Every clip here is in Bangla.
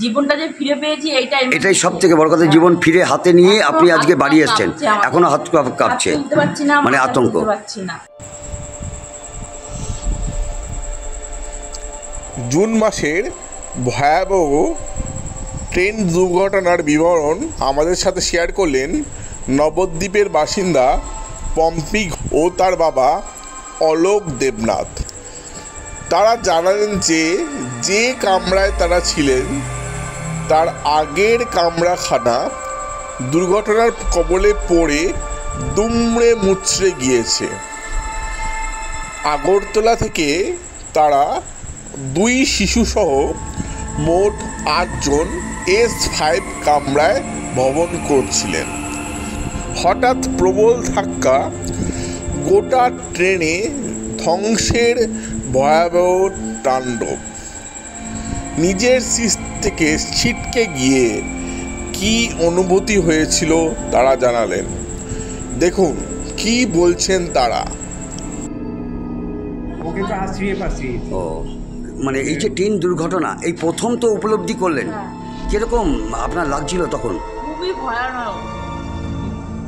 জীবনটা যে ফিরে পেয়েছি এটাই সব থেকে বড় কথা। জীবন ফিরে হাতে নিয়ে আপনি আজকে বাড়ি এসেছেন, এখনো হাত কাঁপছে, মানে আতঙ্ক। জুন মাসের ভয়াবহ ট্রেন দুর্ঘটনার বিবরণ আমাদের সাথে শেয়ার করলেন নবদ্বীপের বাসিন্দা পম্পি ও তার বাবা অলোক দেবনাথ। তারা জানালেন যে কামরায় তারা ছিলেন তার আগের কামরাখানা দুর্ঘটনার কবলে পড়ে দুমড়ে মুচড়ে গিয়েছে। আগরতলা থেকে তারা 2 শিশুসহ মোট 8 জন S5 কামরায় ভ্রমণ করছিলেন। হঠাৎ প্রবল ধাক্কা, গোটা ট্রেনে ধ্বংসের ভয়াবহ তাণ্ডব। নিজের সিট থেকে ছিটকে গিয়ে কি অনুভূতি হয়েছিল তারা জানালেন। দেখুন কি বলছেন তারা। ও মানে এই যে ট্রেন দুর্ঘটনা, এই প্রথম তো উপলব্ধি করলেন, কিরকম আপনার লাগছিল তখন? খুবই ভয়ানক,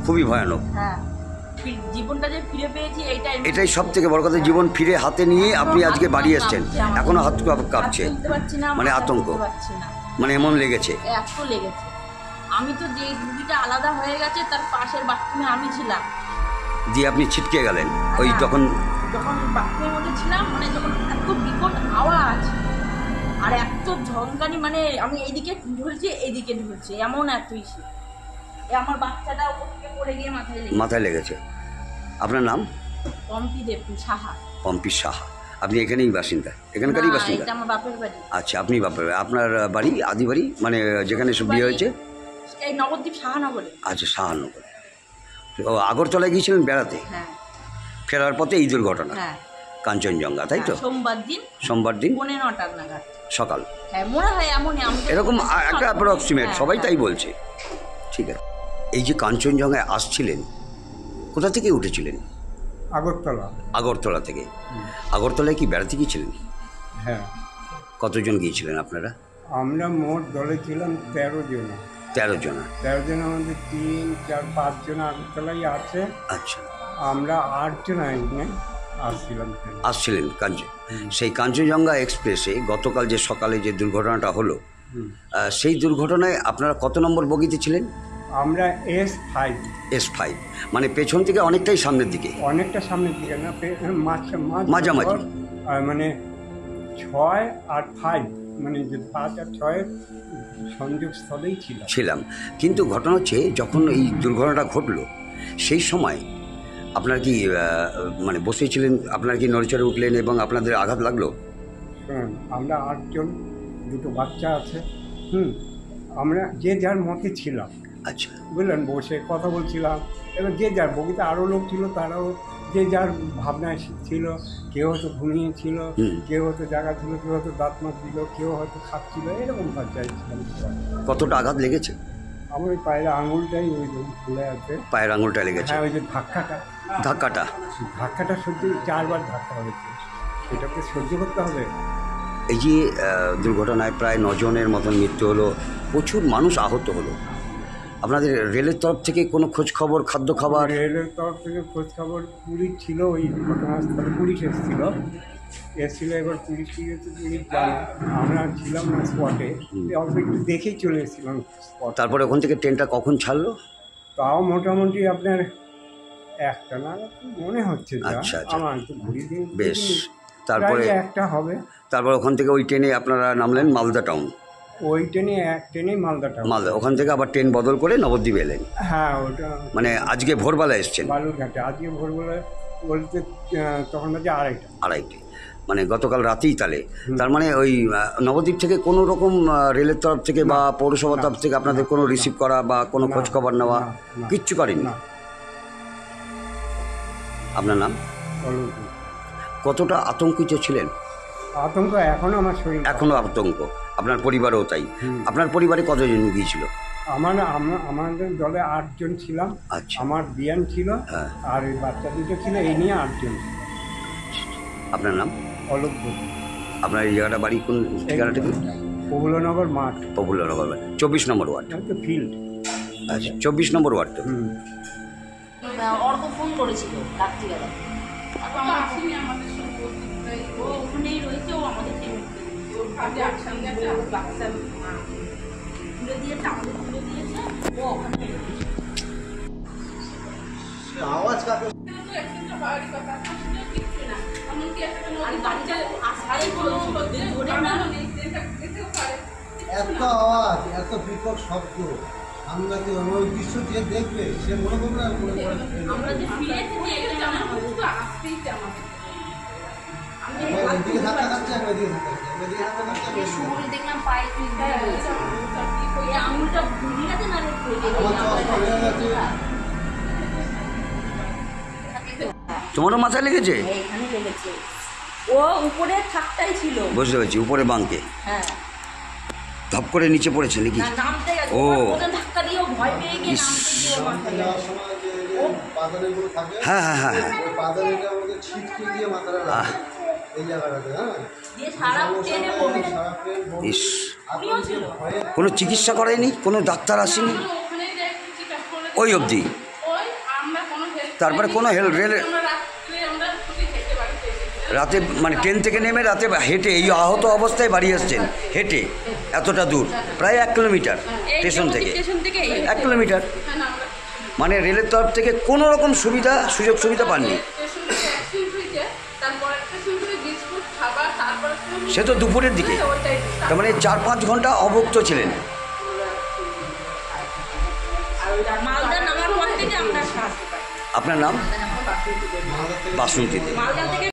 খুবই ভয়ানক। জীবনটা যে ফিরে পেয়েছি এটাই সব থেকে বড় কথা। জীবন ফিরে হাতে নিয়ে আপনি আজকে বাড়ি এসেছেন, এখনো হাত কাঁপছে, মানে আতঙ্ক, মানে এমন লেগেছে। এত লেগেছে। আমি তো যে রুগীটা আলাদা হয়ে গেছে তার পাশের বাথরুমে আমি ছিলাম, দিয়ে আপনি ছিটকে গেলেন। ওই যখন বাথরুমের মধ্যে ছিলাম, মানে যখন এত বিকট আওয়াজ আর এত ঝঙ্কানি, মানে আমি এইদিকে ঢুলছি এইদিকে ঢুলছি, এমন এত ইস্যু। আমার বাচ্চাটা ওপর থেকে পড়ে গিয়ে মাথায় লেগেছে। আপনার নাম? পম্পি দেবী সাহা। পম্পি সাহা। আপনি এখানেই বাসিন্দা? এখানকারই বাসিন্দা? এটা আমার বাপের বাড়ি। আচ্ছা, আপনি বাপের বাড়ি। আপনার বাড়ি আদি বাড়ি মানে যেখানে বিয়ে হয়েছে? এই নবদ্বীপ শাহানগরে। আচ্ছা, শাহানগরে। ও আগরতলায় গিয়েছিলেন বেড়াতে? হ্যাঁ। ফেরার পথে এই দুর্ঘটনা। হ্যাঁ। কাঞ্চনজঙ্ঘা, তাই তো? সোমবার দিন 9:30 নাগাদ সকাল। হ্যাঁ, মনে হয় এমনই, এরকম একটা অ্যাপ্রক্সিমেট, সবাই তাই বলছে। ঠিক আছে। এই যে কাঞ্চনজঙ্ঘায় আসছিলেন, কোথা থেকে উঠেছিলেন? আগরতলা থেকে। আগরতলায় কি বেড়াতে গিয়েছিলেন? হ্যাঁ। কতজন গিয়েছিলেন আপনারা? আমরা মোট দলে ছিলাম 13 জন। 13 জন? 13 জন আমাদের 3, 4, 5 জন আগরতলাই আছে। আচ্ছা। আমরা 8 জন আসছিলেন কাঞ্চন। সেই কাঞ্চনজঙ্ঘা এক্সপ্রেসে গতকাল যে সকালে যে দুর্ঘটনাটা হলো, সেই দুর্ঘটনায় আপনারা কত নম্বর বগিতে ছিলেন? আমরা S5। মানে পেছন থেকে অনেকটাই সামনের দিকে? অনেকটা সামনের দিকে না, মাঝামাঝি, মানে 6 আর 5, মানে যে 5 আর 6 সংযোগস্থলেই ছিলাম। কিন্তু ঘটনা হচ্ছে, যখন এই দুর্ঘটনাটা ঘটলো সেই সময় আপনার কি মানে বসেছিলেন, আপনার কি নড়েচড়ে উঠলেন এবং আপনাদের আঘাত লাগলো? আমরা 8 জন, 2 বাচ্চা আছে। আমরা যে যার মতে ছিলাম। আচ্ছা, বুঝলেন, বসে কথা বলছিলাম। এবার যে যার বগিতে আরও লোক ছিল, তারাও যে যার ভাবনায় ছিল। কেউ হয়তো ঘুমিয়েছিল, কেউ হয়তো জায়গা ছিল, কেউ হয়তো দাঁত মাছ দিল, কেউ হয়তো খাচ্ছিল, এরকম চাইছিলাম। কতটা আঘাত লেগেছে? আমার ওই পায়ের আঙুলটাই ওই খুলে আছে। পায়ের আঙুলটা লেগেছে? হ্যাঁ, ওই যে ধাক্কাটা সহ্য, 4 বার ধাক্কা হয়েছে, সেটাকে সহ্য করতে হবে। এই যে দুর্ঘটনায় প্রায় 9 জনের মতন মৃত্যু হলো, প্রচুর মানুষ আহত হলো। আপনাদের রেলের তরফ থেকে কোনো খোঁজ খবর, খাদ্য খাবার? রেলের তরফ থেকে খোঁজ খবর, পুলিশ ছিল ওই ঘটনাস্থলে, পুলিশ এসেছিল। এবার পুলিশ গিয়েছে, পুলিশ জানে, আমরা ছিলাম না স্পটে, অল্প একটু দেখেই চলে এসেছিলাম। তারপরে ওখান থেকে ট্রেনটা কখন ছাড়লো? তাও মোটামুটি আপনার 1টা নাগাদ মনে হচ্ছে। আচ্ছা, আমার একটু ঘুরিয়ে দিন। বেশ। তারপরে 1টা হবে। তারপর ওখান থেকে ওই ট্রেনে আপনারা নামলেন মালদা টাউন? ওই ট্রেনেই মালদা টাউন। ওখান থেকে আবার ট্রেন বদল করে নবদ্বীপ এলেন? হ্যাঁ, ওটা মানে আজকে ভোরবেলা এসছেন? বালুরঘাটে আজকে ভোরবেলা বলতে তখন বাজে 2:30। মানে গতকাল রাতেই তাহলে। তার মানে ওই নবদ্বীপ থেকে কোনো রকম রেলের তরফ থেকে বা পৌরসভার তরফ থেকে আপনাদের কোনো রিসিভ করা বা কোনো খোঁজ খবর নেওয়া কিচ্ছু করেনি? আপনার নাম? কতটা আতঙ্কিত ছিলেন? আতঙ্ক এখনো আমার শরীর, এখনো আতঙ্ক। আপনার পরিবারও তাই? আপনার পরিবারে কতজন গিয়েছিল? আমাদের দলে 8 জন ছিলাম। আচ্ছা। আমার বিয়ান ছিল, আর ওই বাচ্চা 2টো ছিল, এই নিয়ে 8 জন। আপনার নাম? অলোক। আপনার এই জায়গাটা বাড়ি কোন ঠিকানাটা কি? প্রফুল্লনগর মাঠ, প্রফুল্লনগর 24 নম্বর ওয়ার্ড। তো ফিল্ড। আচ্ছা 24 নম্বর ওয়ার্ড তো। অর্ক ফোন করেছিল রাত্রিবেলা, ও ওখানেই রয়েছে, ও আমাদের তুলে দিয়েছে, আমাদের তুলে দিয়েছে, ও ওখানে আওয়াজ কাকে এত আওয়াজ, এত বিকট শব্দ, আমরা কি ওই দৃশ্য যে দেখবে সে মনে করবে না মনে করে আমরা যে ফিরেছি যে এটা এদিকে ধাক্কা খাচ্ছে, এদিকে ধাক্কা খাচ্ছে, এদিকে ধাক্কা খাচ্ছে, শুরু দেখলাম পায়ে এই আঙুলটা ঘুরিয়ে গেছে না রে, আমার চশমা হয়ে গেছে। তোমারও মাথায় লেগেছে? এইখানে লেগেছে, ও উপরে থাকটাই ছিল, বুঝতে পারছি, উপরে বাঁকে হ্যাঁ ধপ করে নিচে পড়েছে নাকি? না নামতে গেছে, ও। ওখানে ধাক্কা দিয়ে ও ভয় পেয়ে গিয়ে ইস। নামতে গিয়ে ও মাথা যাওয়ার সময় যে পাদানিগুলো থাকে, হ্যাঁ হ্যাঁ হ্যাঁ হ্যাঁ। ওই পাদানিটা আমাদের ছিটকে দিয়ে মাথাটা লাগে এই জায়গাটাতে। হ্যাঁ, দিয়ে সারা ট্রেনে বমি, সারা ট্রেন বমি। ইস, উনিও ছিল, কোনো চিকিৎসা করায়নি? কোনো ডাক্তার আসেনি ওই অবধি? তারপরে কোনো হেল্প রেলে রাতে মানে ট্রেন থেকে নেমে রাতে হেঁটে এই আহত অবস্থায় বাড়ি আসছেন হেঁটে এতটা দূর, প্রায় 1 কিলোমিটার স্টেশন থেকে, 1 কিলোমিটার। মানে রেলের তরফ থেকে কোনো রকম সুযোগ সুবিধা পাননি? সে তো দুপুরের দিকে, তার মানে 4-5 ঘন্টা অভুক্ত ছিলেন। মালদা নামার পর থেকে আমরা সাহায্য পাই। আপনার নাম? মালদা নামার বাসন্তী দেবী। মালদা থেকে